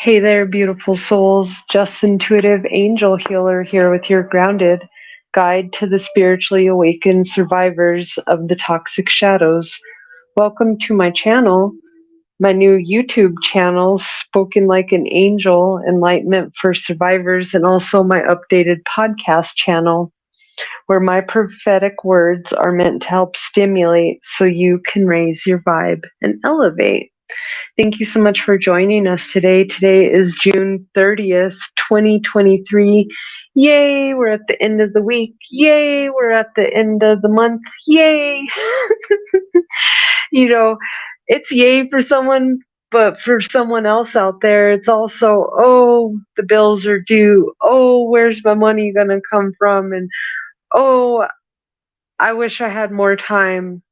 Hey there, beautiful souls. Jess Intuitive Angel Healer here with your grounded guide to the spiritually awakened survivors of the toxic shadows. Welcome to my channel, my new YouTube channel, Spoken Like an Angel, Enlightenment for Survivors, and also my updated podcast channel, where my prophetic words are meant to help stimulate so you can raise your vibe and elevate. Thank you so much for joining us today. Today is June 30th, 2023. Yay, we're at the end of the week. Yay, we're at the end of the month. Yay. you know, it's yay for someone, but for someone else out there, it's also, oh, the bills are due. Oh, where's my money going to come from? And oh, I wish I had more time.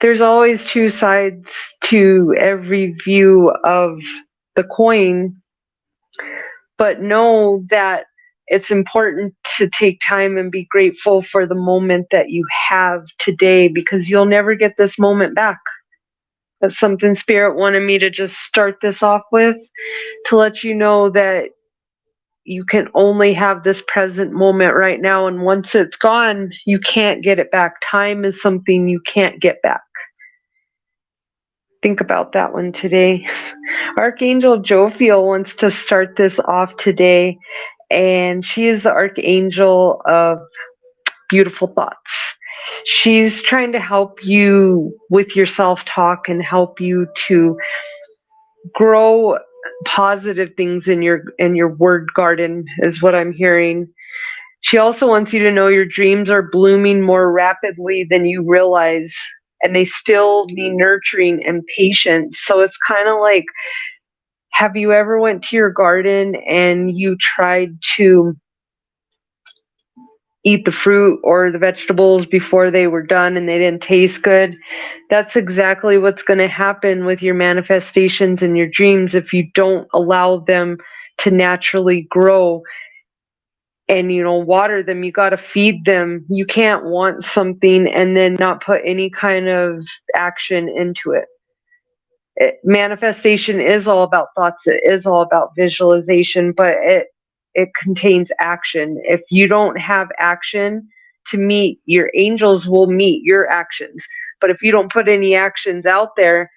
There's always two sides to every view of the coin, but know that it's important to take time and be grateful for the moment that you have today, because you'll never get this moment back. That's something Spirit wanted me to just start this off with, to let you know that you can only have this present moment right now, and once it's gone, you can't get it back. Time is something you can't get back. Think about that one today. Archangel Jophiel wants to start this off today, and she is the Archangel of beautiful thoughts. She's trying to help you with your self-talk and help you to grow positive things in your word garden, is what I'm hearing. She also wants you to know your dreams are blooming more rapidly than you realize, and they still need nurturing and patience. So it's kind of like, have you ever went to your garden and you tried to eat the fruit or the vegetables before they were done and they didn't taste good? That's exactly what's going to happen with your manifestations and your dreams if you don't allow them to naturally grow and water them. You got to feed them. You can't want something and then not put any kind of action into it. Manifestation is all about thoughts. It is all about visualization, but it contains action. If you don't have action to meet, your angels will meet your actions. But if you don't put any actions out there,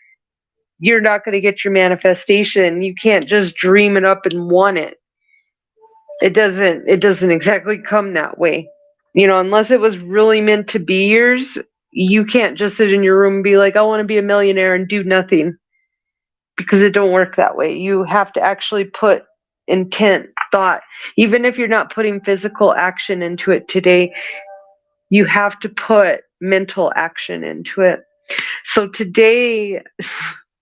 you're not going to get your manifestation. You can't just dream it up and want it. It doesn't exactly come that way. Unless it was really meant to be yours, you can't just sit in your room and be like, I want to be a millionaire and do nothing, because it don't work that way. You have to actually put intent, thought. Even if you're not putting physical action into it today, you have to put mental action into it. So today,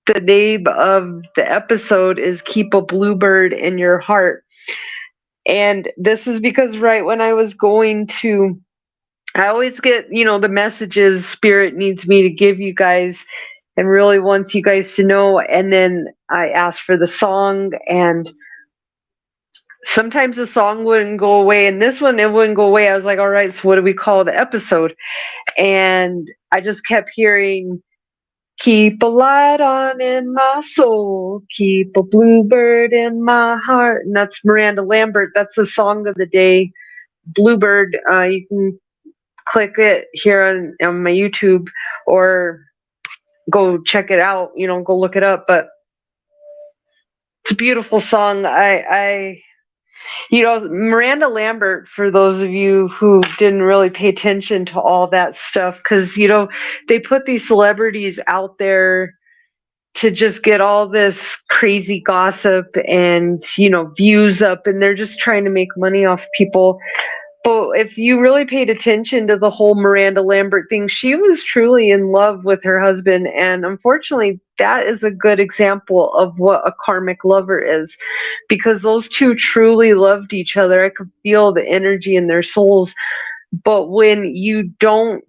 the name of the episode is Keep a Bluebird in Your Heart. And this is because right when I was going to, I always get, the messages Spirit needs me to give you guys and really wants you guys to know. And then I asked for the song, and sometimes the song wouldn't go away. And this one, it wouldn't go away. I was like, all right, so what do we call the episode? And I just kept hearing, keep a light on in my soul, keep a bluebird in my heart. And that's Miranda Lambert. That's the song of the day, Bluebird. You can click it here on my YouTube or go check it out, go look it up. But it's a beautiful song. Miranda Lambert, for those of you who didn't really pay attention to all that stuff, because, they put these celebrities out there to just get all this crazy gossip and, views up, and they're just trying to make money off people. But if you really paid attention to the whole Miranda Lambert thing, she was truly in love with her husband. And unfortunately, that is a good example of what a karmic lover is, because those two truly loved each other. I could feel the energy in their souls. But when you don't,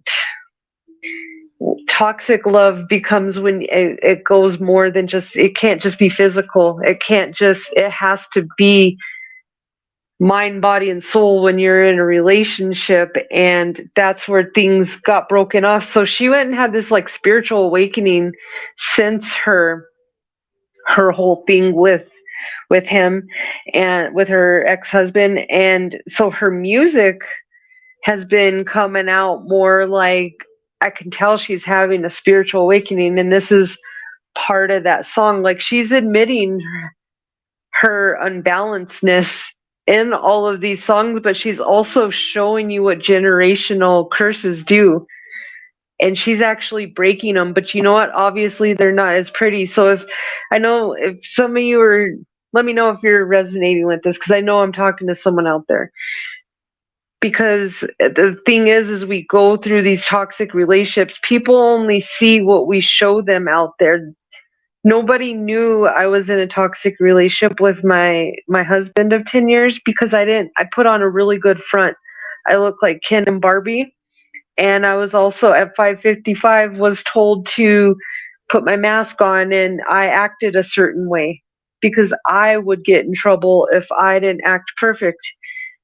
toxic love becomes when it goes more than just, it can't just be physical. It has to be mind, body, and soul when you're in a relationship. And that's where things got broken off. So she went and had this like spiritual awakening since her whole thing with with him and with her ex-husband. And so her music has been coming out more like, I can tell she's having a spiritual awakening, and this is part of that song. Like, she's admitting her unbalancedness in all of these songs, but she's also showing you what generational curses do. And she's actually breaking them. But you know what? Obviously, they're not as pretty. So if some of you are, let me know if you're resonating with this, because I know I'm talking to someone out there. Because the thing is we go through these toxic relationships. People only see what we show them out there. Nobody knew I was in a toxic relationship with my husband of 10 years because I put on a really good front. I look like Ken and Barbie. And I was also at 5:55 was told to put my mask on, and I acted a certain way because I would get in trouble if I didn't act perfect.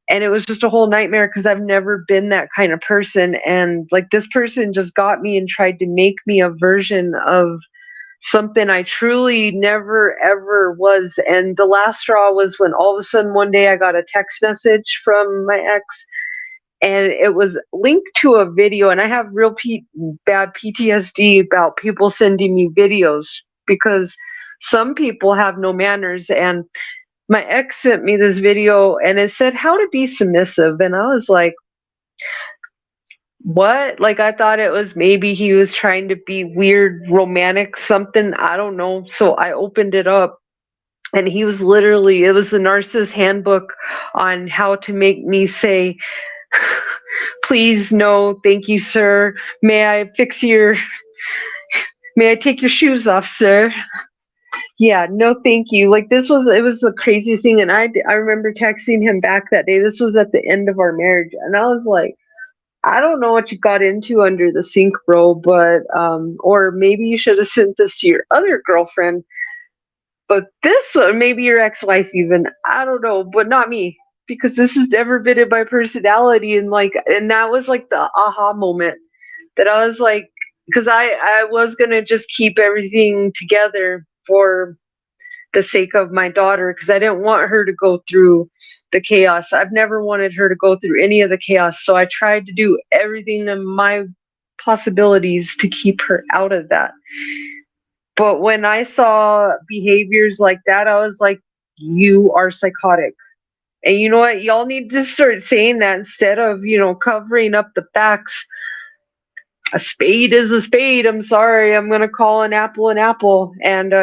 And it was just a whole nightmare because I've never been that kind of person. And like, this person just got me and tried to make me a version of something I truly never ever was. And the last straw was when all of a sudden one day I got a text message from my ex, and it was linked to a video. And I have real bad PTSD about people sending me videos because some people have no manners. And my ex sent me this video and it said how to be submissive. And I was like, what? Like, I thought it was maybe he was trying to be weird, romantic, something. I don't know. So I opened it up, and he was literally, it was the narcissist handbook on how to make me say, please, no, thank you, sir. May I take your shoes off, sir? Yeah, no, thank you. Like, it was the craziest thing. And I remember texting him back that day. This was at the end of our marriage. And I was like, I don't know what you got into under the sink, bro, but, or maybe you should have sent this to your other girlfriend, but this, or maybe your ex-wife even, I don't know, but not me, because this has never been in my personality. And like, and that was like the aha moment that I was like, because I was going to just keep everything together for the sake of my daughter, because I didn't want her to go through the chaos. I've never wanted her to go through any of the chaos. So I tried to do everything in my possibilities to keep her out of that. But when I saw behaviors like that, I was like, you are psychotic. And you know what? Y'all need to start saying that instead of, covering up the facts. A spade is a spade. I'm sorry. I'm going to call an apple an apple. And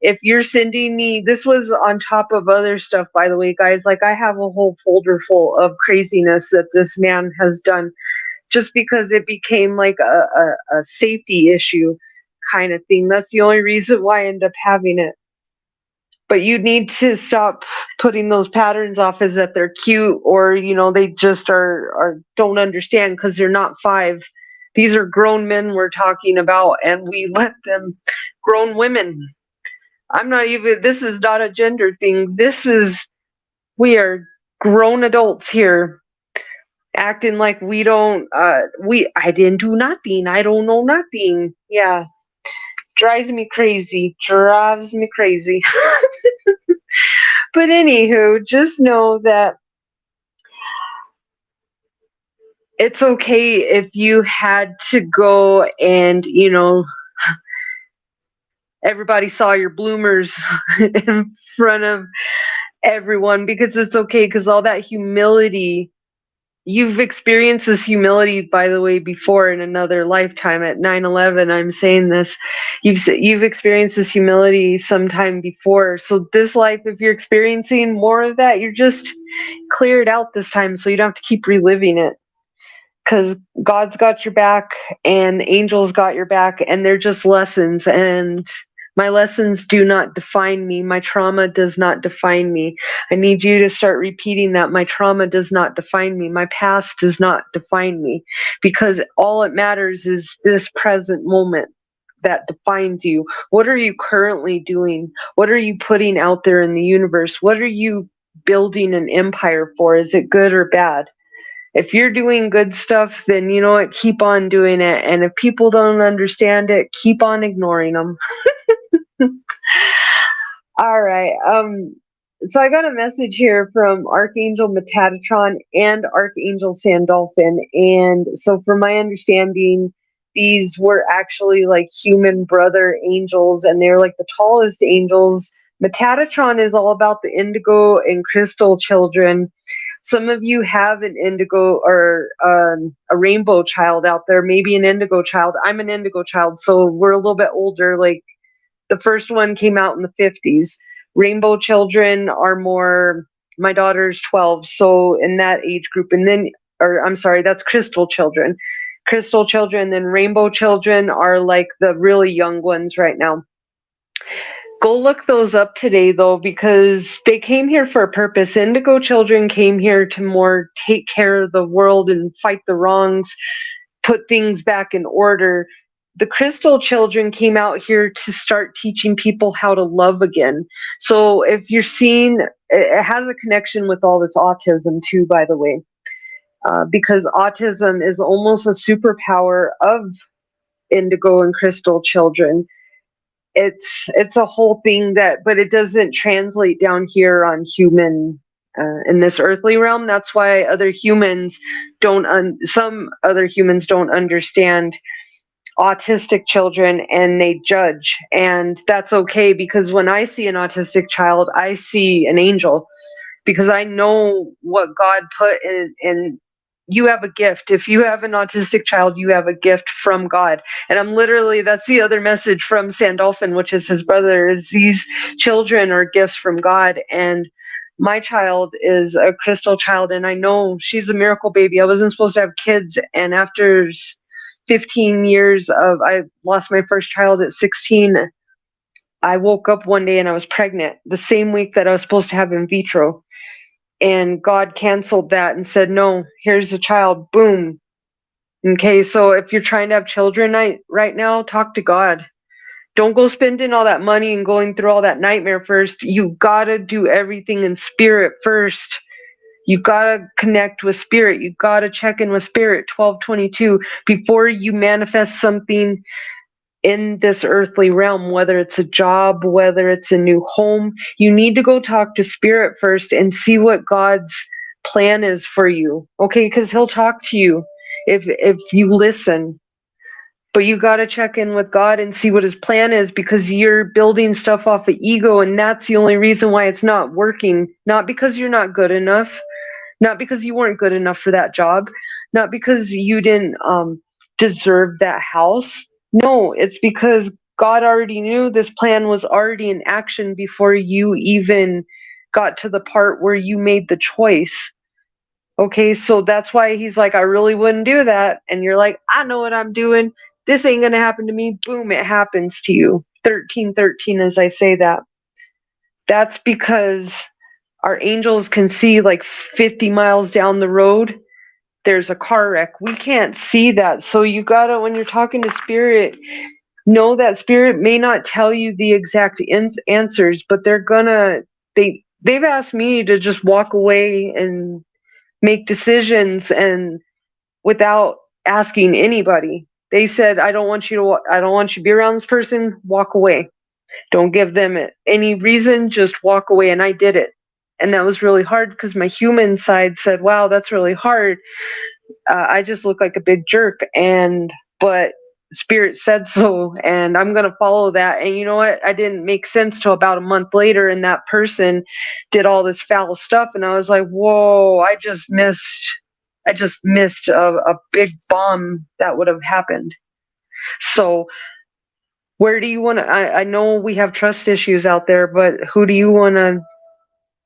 if you're sending me, this was on top of other stuff, by the way, guys. Like, I have a whole folder full of craziness that this man has done just because it became like a safety issue kind of thing. That's the only reason why I end up having it. But you need to stop putting those patterns off as that they're cute, or they just are don't understand, because they're not 5. These are grown men we're talking about, and we let them, grown women. I'm not even, this is not a gender thing. We are grown adults here acting like we don't, I didn't do nothing. I don't know nothing. Yeah. Drives me crazy. But anywho, just know that it's okay if you had to go and, everybody saw your bloomers in front of everyone, because it's okay, because all that humility, you've experienced this humility, by the way, before in another lifetime. At 9/11, I'm saying this, you've experienced this humility sometime before. So this life, if you're experiencing more of that, you're just clear it out this time, so you don't have to keep reliving it. Because God's got your back and angels got your back, and they're just lessons. And my lessons do not define me. My trauma does not define me. I need you to start repeating that. My trauma does not define me. My past does not define me, because all it matters is this present moment that defines you. What are you currently doing? What are you putting out there in the universe? What are you building an empire for? Is it good or bad? If you're doing good stuff, then you know what, keep on doing it. And if people don't understand it, keep on ignoring them. All right. So I got a message here from Archangel Metatron and Archangel Sandalphon. And so from my understanding, these were actually like human brother angels, and they're like the tallest angels. Metatron is all about the indigo and crystal children. Some of you have an indigo or a rainbow child out there, maybe an indigo child. I'm an indigo child, so we're a little bit older. Like the first one came out in the 50s. Rainbow children are more, my daughter's 12, so in that age group. And then, or I'm sorry, that's crystal children. Crystal children, then rainbow children are like the really young ones right now. Go look those up today, though, because they came here for a purpose. Indigo children came here to more take care of the world and fight the wrongs, put things back in order. The crystal children came out here to start teaching people how to love again. So if you're seeing, it has a connection with all this autism too, by the way, because autism is almost a superpower of indigo and crystal children. It's a whole thing that, but it doesn't translate down here on human, in this earthly realm. That's why some other humans don't understand autistic children, and they judge, and that's okay, because when I see an autistic child, I see an angel, because I know what God put in. You have a gift. If you have an autistic child, you have a gift from God. And I'm literally, that's the other message from Sandalphon, which is his brother, is these children are gifts from God. And my child is a crystal child, and I know she's a miracle baby. I wasn't supposed to have kids, and after 15 years of, I lost my first child at 16. I woke up one day and I was pregnant the same week that I was supposed to have in vitro. And God canceled that and said, no, here's a child. Boom. Okay, so if you're trying to have children right now, talk to God. Don't go spending all that money and going through all that nightmare first. You gotta do everything in spirit first. You gotta connect with spirit. You gotta check in with spirit 1222 before you manifest something in this earthly realm, whether it's a job, whether it's a new home. You need to go talk to spirit first and see what God's plan is for you. Okay, because he'll talk to you if you listen. But you got to check in with God and see what his plan is, because you're building stuff off of ego, and that's the only reason why it's not working. Not because you're not good enough, not because you weren't good enough for that job, not because you didn't deserve that house. No, it's because God already knew this plan was already in action before you even got to the part where you made the choice. Okay, so that's why he's like, I really wouldn't do that. And you're like, I know what I'm doing. This ain't going to happen to me. Boom, it happens to you. 1313, as I say that. That's because our angels can see like 50 miles down the road, there's a car wreck. We can't see that. So you gotta, when you're talking to spirit, know that spirit may not tell you the exact answers, but they've asked me to just walk away and make decisions, and without asking anybody. They said, I don't want you to be around this person. Walk away. Don't give them any reason. Just walk away. And I did it. And that was really hard, because my human side said, wow, that's really hard. I just look like a big jerk. But spirit said so, and I'm going to follow that. And you know what? I didn't make sense till about a month later, and that person did all this foul stuff. And I was like, whoa, I just missed a big bomb that would have happened. So where do you want to, I know we have trust issues out there, but who do you want to,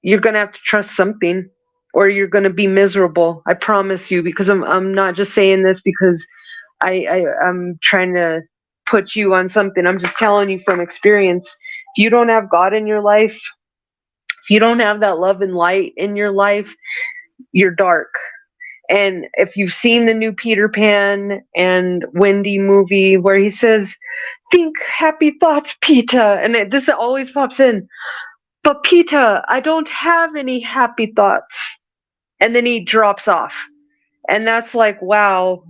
you're going to have to trust something, or you're going to be miserable. I promise you, because I'm not just saying this because I'm trying to put you on something. I'm just telling you from experience. If you don't have God in your life, if you don't have that love and light in your life, you're dark. And if you've seen the new Peter Pan and Wendy movie where he says, think happy thoughts, Peter. And this always pops in. But Peter, I don't have any happy thoughts. And then he drops off. And that's like, wow,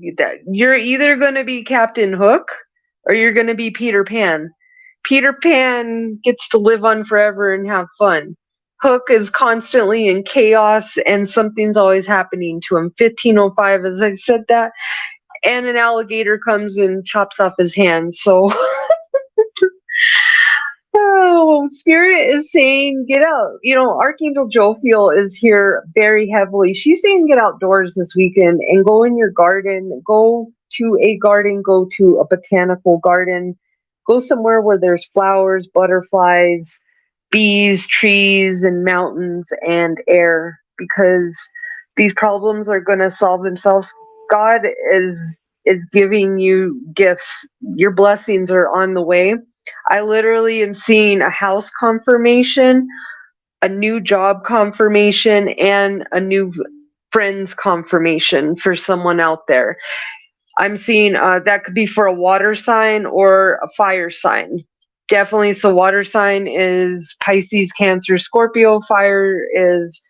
you're either going to be Captain Hook or you're going to be Peter Pan. Peter Pan gets to live on forever and have fun. Hook is constantly in chaos and something's always happening to him. 1505, as I said that, and an alligator comes and chops off his hand. So oh, Spirit is saying, get out. Archangel Jophiel is here very heavily. She's saying, get outdoors this weekend and go in your garden. Go to a garden. Go to a botanical garden. Go somewhere where there's flowers, butterflies, bees, trees, and mountains and air, because these problems are going to solve themselves. God is giving you gifts. Your blessings are on the way. I literally am seeing a house confirmation, a new job confirmation, and a new friends confirmation for someone out there. I'm seeing that could be for a water sign or a fire sign. Definitely, so water sign is Pisces, Cancer, Scorpio. Fire is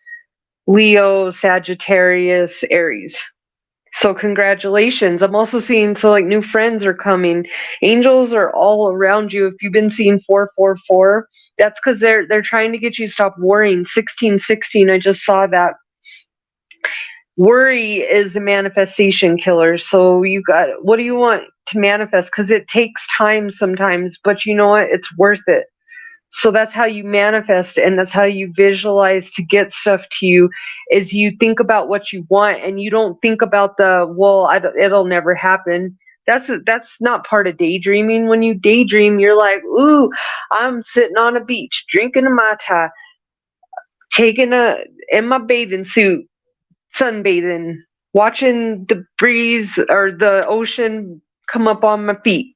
Leo, Sagittarius, Aries. So congratulations. I'm also seeing new friends are coming. Angels are all around you. If you've been seeing 444, that's because they're trying to get you to stop worrying. 1616, I just saw that. Worry is a manifestation killer. So what do you want to manifest? Because it takes time sometimes, but you know what? It's worth it. So that's how you manifest, and that's how you visualize to get stuff to you, is you think about what you want, and you don't think about it'll never happen. That's not part of daydreaming. When you daydream, you're like, ooh, I'm sitting on a beach drinking a mai in my bathing suit, sunbathing, watching the breeze or the ocean come up on my feet.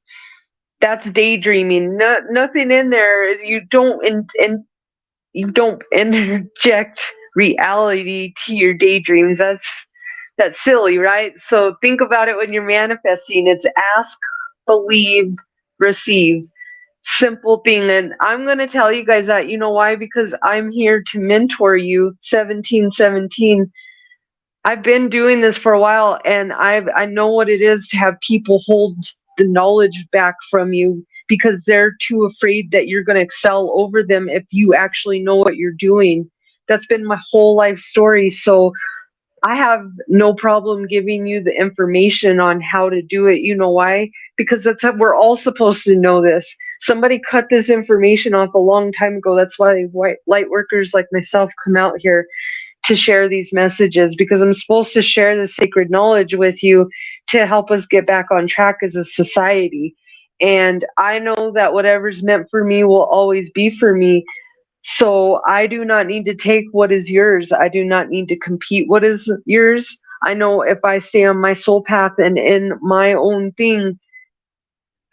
That's daydreaming. Nothing in there is you don't interject reality to your daydreams. That's silly, right? So think about it when you're manifesting. It's ask, believe, receive. Simple thing. And I'm going to tell you guys that. You know why? Because I'm here to mentor you. 1717. I've been doing this for a while, and I know what it is to have people hold the knowledge back from you because they're too afraid that you're going to excel over them if you actually know what you're doing. That's been my whole life story. So I have no problem giving you the information on how to do it. You know why? Because we're all supposed to know this. Somebody cut this information off a long time ago. That's why light workers like myself come out here to share these messages, because I'm supposed to share the sacred knowledge with you to help us get back on track as a society. And I know that whatever's meant for me will always be for me. So I do not need to take what is yours. I do not need to compete what is yours. I know if I stay on my soul path and in my own thing,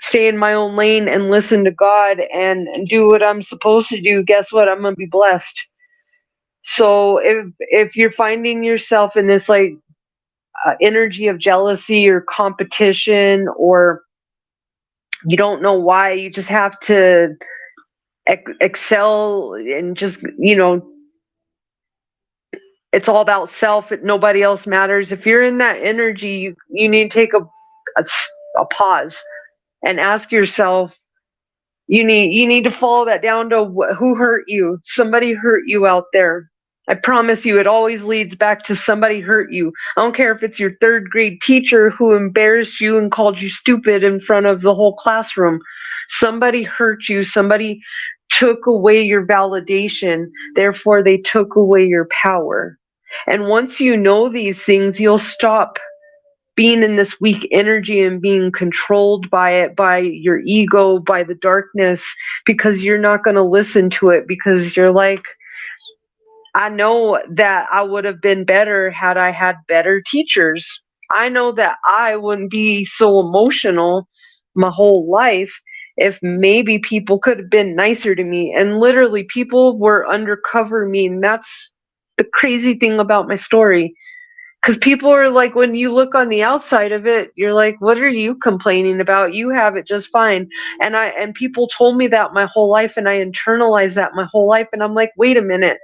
stay in my own lane and listen to God and do what I'm supposed to do, guess what? I'm going to be blessed. So if you're finding yourself in this energy of jealousy or competition, or you don't know why, you just have to excel and just it's all about self. Nobody else matters. If you're in that energy, you need to take a pause and ask yourself. You need to follow that down to who hurt you. Somebody hurt you out there. I promise you, it always leads back to somebody hurt you. I don't care if it's your third grade teacher who embarrassed you and called you stupid in front of the whole classroom. Somebody hurt you. Somebody took away your validation. Therefore, they took away your power. And once you know these things, you'll stop being in this weak energy and being controlled by it, by your ego, by the darkness, because you're not going to listen to it, because you're like, I know that I would have been better had I had better teachers. I know that I wouldn't be so emotional my whole life if maybe people could have been nicer to me. And literally, people were undercover me. And that's the crazy thing about my story. Because people are like, when you look on the outside of it, you're like, what are you complaining about? You have it just fine. And people told me that my whole life, and I internalized that my whole life. And I'm like, wait a minute.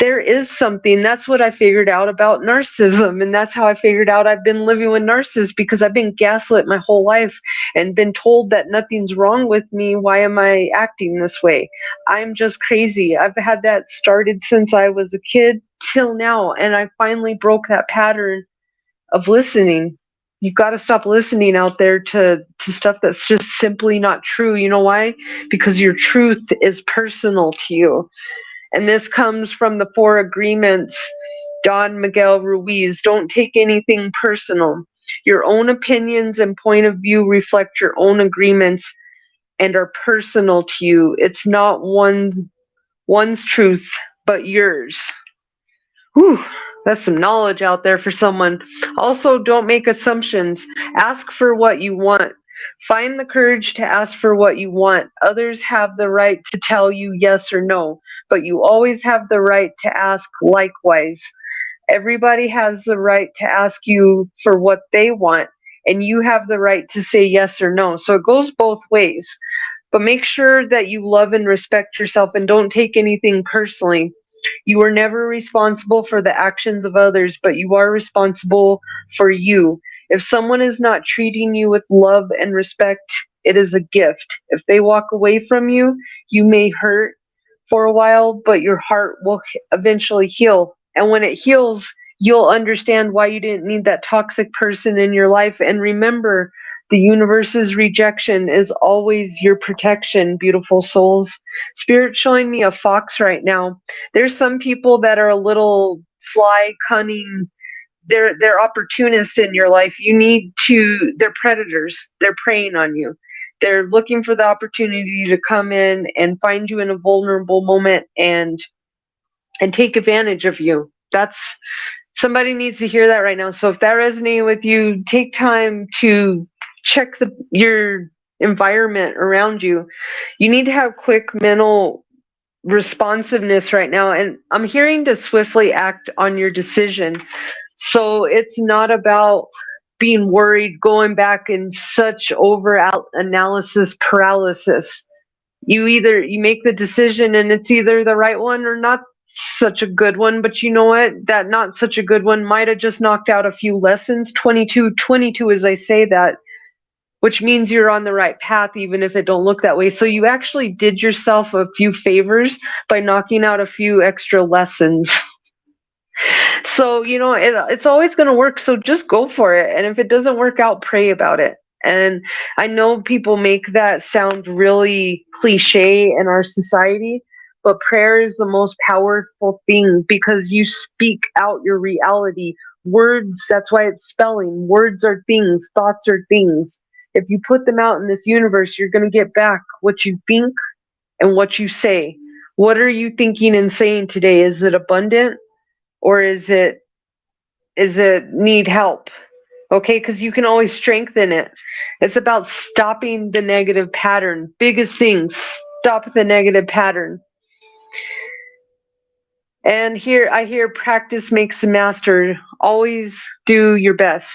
there is something. That's what I figured out about narcissism. And that's how I figured out I've been living with narcissists, because I've been gaslit my whole life and been told that nothing's wrong with me. Why am I acting this way? I'm just crazy. I've had that started since I was a kid till now. And I finally broke that pattern of listening. You got to stop listening out there to stuff that's just simply not true. You know why? Because your truth is personal to you. And this comes from the Four Agreements, Don Miguel Ruiz. Don't take anything personal. Your own opinions and point of view reflect your own agreements and are personal to you. It's not one's truth, but yours. Whew, that's some knowledge out there for someone. Also, don't make assumptions. Ask for what you want. Find the courage to ask for what you want. Others have the right to tell you yes or no, but you always have the right to ask likewise. Everybody has the right to ask you for what they want, and you have the right to say yes or no. So it goes both ways. But make sure that you love and respect yourself and don't take anything personally. You are never responsible for the actions of others, but you are responsible for you. If someone is not treating you with love and respect, it is a gift. If they walk away from you, you may hurt for a while, but your heart will eventually heal. And when it heals, you'll understand why you didn't need that toxic person in your life. And remember, the universe's rejection is always your protection, beautiful souls. Spirit's showing me a fox right now. There's some people that are a little sly, cunning. They're opportunists in your life. They're predators. They're preying on you. They're looking for the opportunity to come in and find you in a vulnerable moment and take advantage of you. That's somebody needs to hear that right now. So if that resonated with you, take time to check your environment around you. You need to have quick mental responsiveness right now, and I'm hearing to swiftly act on your decision. So it's not about being worried, going back in such over analysis paralysis. You make the decision and it's either the right one or not such a good one, but you know what, that not such a good one might have just knocked out a few lessons. 22 as I say that, which means you're on the right path even if it don't look that way. So you actually did yourself a few favors by knocking out a few extra lessons. So it's always going to work, so just go for it. And if it doesn't work out, pray about it. And I know people make that sound really cliche in our society, but prayer is the most powerful thing because you speak out your reality. Words, that's why it's spelling. Words are things, thoughts are things. If you put them out in this universe, you're going to get back what you think and what you say. What are you thinking and saying today? Is it abundant or is it need help? Okay, because you can always strengthen it. It's about stopping the negative pattern. Biggest thing, stop the negative pattern. And here I hear practice makes the master. Always do your best.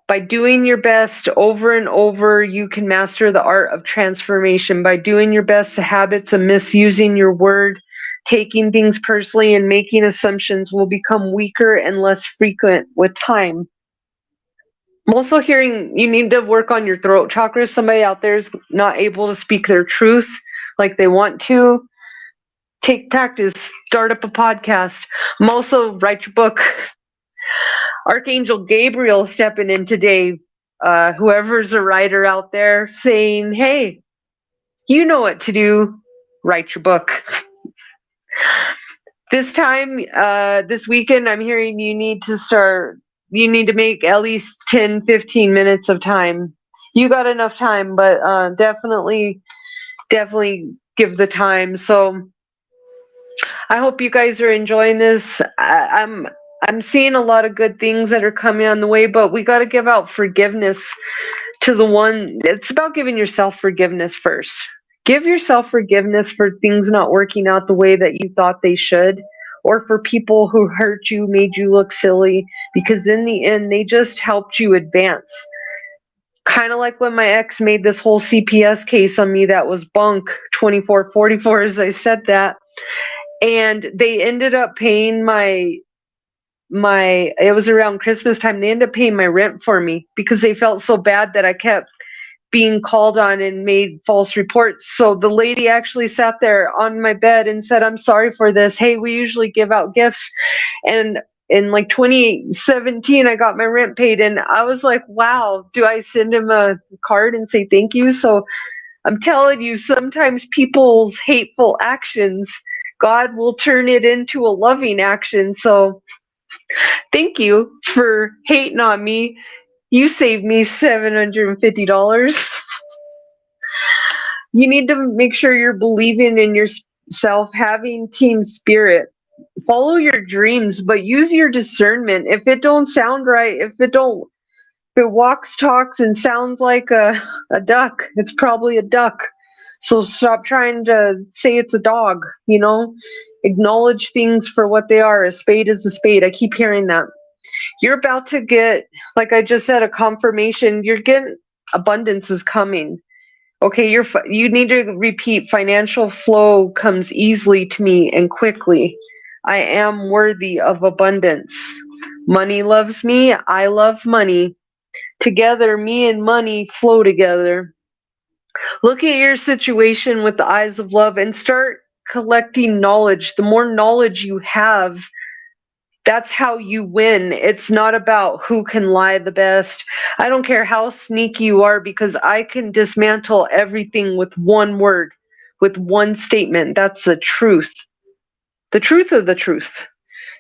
By doing your best over and over, you can master the art of transformation. By doing your best, the habits of misusing your word, taking things personally, and making assumptions will become weaker and less frequent with time. I'm also hearing you need to work on your throat chakra. Somebody out there is not able to speak their truth like they want to. Take practice. Start up a podcast. I'm also write your book. Archangel Gabriel stepping in today. Whoever's a writer out there saying, hey, you know what to do. Write your book. This time, this weekend, I'm hearing you need to make at least 10, 15 minutes of time. You got enough time, but definitely give the time. So I hope you guys are enjoying this. I'm seeing a lot of good things that are coming on the way, but we got to give out forgiveness to the one. It's about giving yourself forgiveness first. Give yourself forgiveness for things not working out the way that you thought they should, or for people who hurt you, made you look silly, because in the end, they just helped you advance. Kind of like when my ex made this whole CPS case on me that was bunk, 2444 as I said that. And they ended up paying it was around Christmas time. They ended up paying my rent for me because they felt so bad that I kept being called on and made false reports. So the lady actually sat there on my bed and said, "I'm sorry for this. Hey, we usually give out gifts." And in like 2017, I got my rent paid, and I was like, wow, do I send him a card and say thank you? So I'm telling you, sometimes people's hateful actions, God will turn it into a loving action. So thank you for hating on me. You saved me $750. You need to make sure you're believing in yourself, having team spirit. Follow your dreams, but use your discernment. If it don't sound right, if it walks, talks, and sounds like a duck, it's probably a duck. So stop trying to say it's a dog, you know? Acknowledge things for what they are. A spade is a spade. I keep hearing that. You're about to get, like I just said, a confirmation. You're getting abundance is coming. Okay, you need to repeat financial flow comes easily to me and quickly. I am worthy of abundance. Money loves me. I love money. Together, me and money flow together. Look at your situation with the eyes of love and start collecting knowledge. The more knowledge you have, that's how you win. It's not about who can lie the best. I don't care how sneaky you are because I can dismantle everything with one word, with one statement. That's the truth of the truth.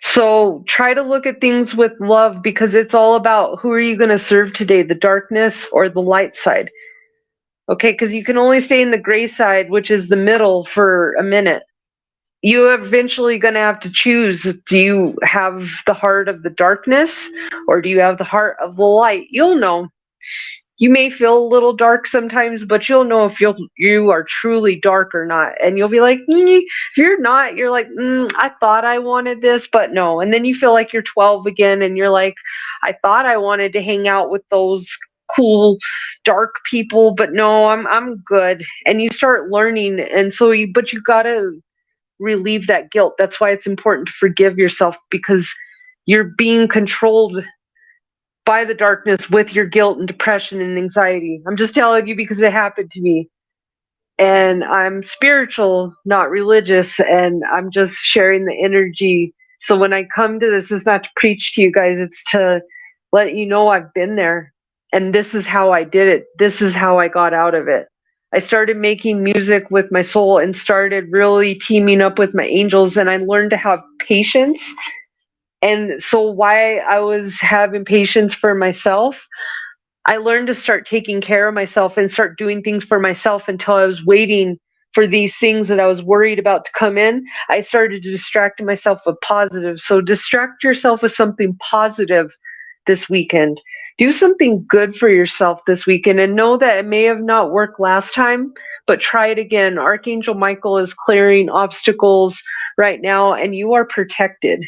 So try to look at things with love because it's all about who are you going to serve today, the darkness or the light side. Okay, because you can only stay in the gray side, which is the middle, for a minute. You're eventually going to have to choose. Do you have the heart of the darkness or do you have the heart of the light? You'll know. You may feel a little dark sometimes, but you'll know if you are truly dark or not. And you'll be like, if you're not, you're like, I thought I wanted this, but no. And then you feel like you're 12 again, and you're like, I thought I wanted to hang out with those cool dark people, but no, I'm good. And you start learning, and so but you gotta relieve that guilt. That's why it's important to forgive yourself because you're being controlled by the darkness with your guilt and depression and anxiety. I'm just telling you because it happened to me. And I'm spiritual, not religious, and I'm just sharing the energy. So when I come to this, it's not to preach to you guys, it's to let you know I've been there. And this is how I did it. This is how I got out of it. I started making music with my soul and started really teaming up with my angels, and I learned to have patience. And so, why I was having patience for myself, I learned to start taking care of myself and start doing things for myself until I was waiting for these things that I was worried about to come in. I started to distract myself with positive. So distract yourself with something positive this weekend. Do something good for yourself this weekend and know that it may have not worked last time, but try it again. Archangel Michael is clearing obstacles right now and you are protected.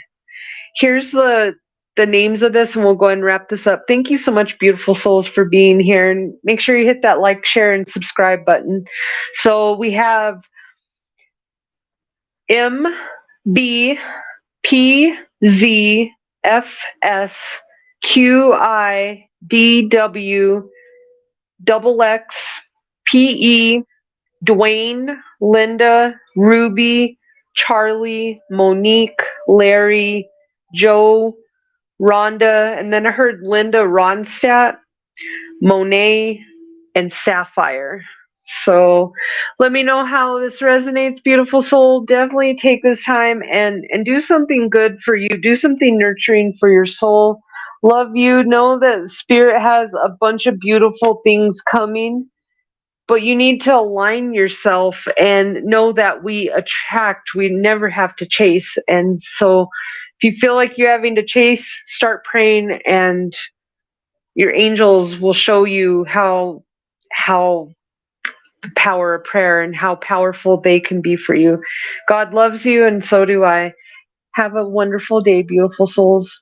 Here's the names of this and we'll go ahead and wrap this up. Thank you so much, beautiful souls, for being here, and make sure you hit that like, share, and subscribe button. So we have M B P Z F S Q I D W double X P E Dwayne, Linda, Ruby, Charlie, Monique, Larry, Joe, Rhonda, and then I heard Linda Ronstadt, Monet, and Sapphire. So let me know how this resonates, beautiful soul. Definitely take this time and do something good for you. Do something nurturing for your soul. Love you. Know that Spirit has a bunch of beautiful things coming, but you need to align yourself and know that we attract, we never have to chase. And so if you feel like you're having to chase, start praying and your angels will show you how the power of prayer and how powerful they can be for you. God loves you and so do I. Have a wonderful day, beautiful souls.